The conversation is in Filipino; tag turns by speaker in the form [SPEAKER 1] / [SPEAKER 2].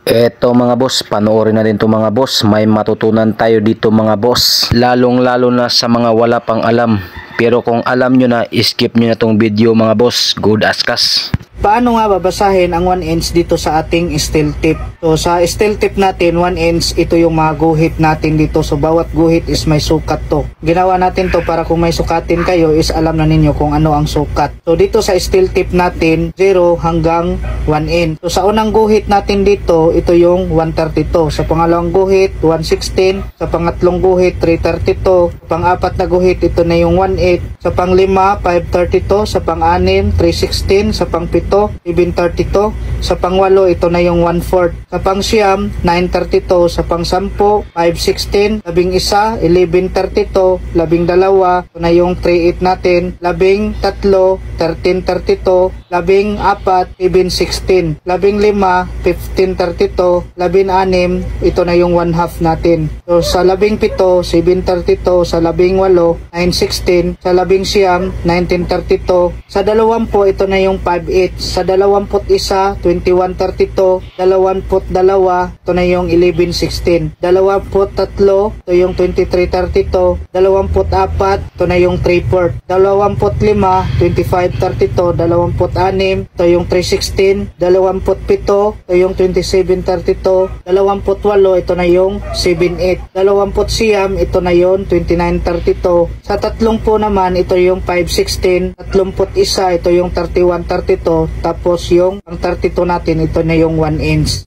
[SPEAKER 1] Eto mga boss, panoorin natin to mga boss. May matutunan tayo dito mga boss. Lalong lalo na sa mga wala pang alam. Pero kung alam nyo na, skip nyo na tong video mga boss. Good as kas.
[SPEAKER 2] Paano nga babasahin ang 1 inch dito sa ating steel tip? So sa steel tip natin, 1 inch, ito yung mga guhit natin dito. So bawat guhit is may sukat to. Ginawa natin to para kung may sukatin kayo is alam na ninyo kung ano ang sukat. So dito sa steel tip natin, 0 hanggang 1 inch. So sa unang guhit natin dito, ito yung 132. Sa pangalawang guhit, 116. Sa pangatlong guhit, 332. Sa pang-apat na guhit, ito na yung 18. Sa pang-lima, 532. Sa pang-anim, 316. Sa pang-pito, 732. Sa pang-walo, ito na yung 1/4. Sa pang-siyam, 932. Sa pang-sampo, 516. Labing-isa, 1132. Labing-dalawa, ito na yung 38 natin. Labing-tatlo, 1332. Labing-apat, 716. Labing-lima, 1532. Labing-anim, ito na yung 1/2 natin. So sa labing-pito, 732. Sa labing-walo, 916. Sa labing-siyam, 1932. Sa dalawampu, ito na yung 5/8. Sa 21, 2132. 22, ito na yung 1116. 23, ito yung 2332. 24, ito na yung 3/4. 25, 2532. 26, ito yung 316. 27, ito yung 2732. 28, ito na yung 78. 29, ito na yung 2932. Sa 30 naman, ito yung 516. 31, ito yung 3132. Tapos yung ang 32 natin, ito na yung 1 inch.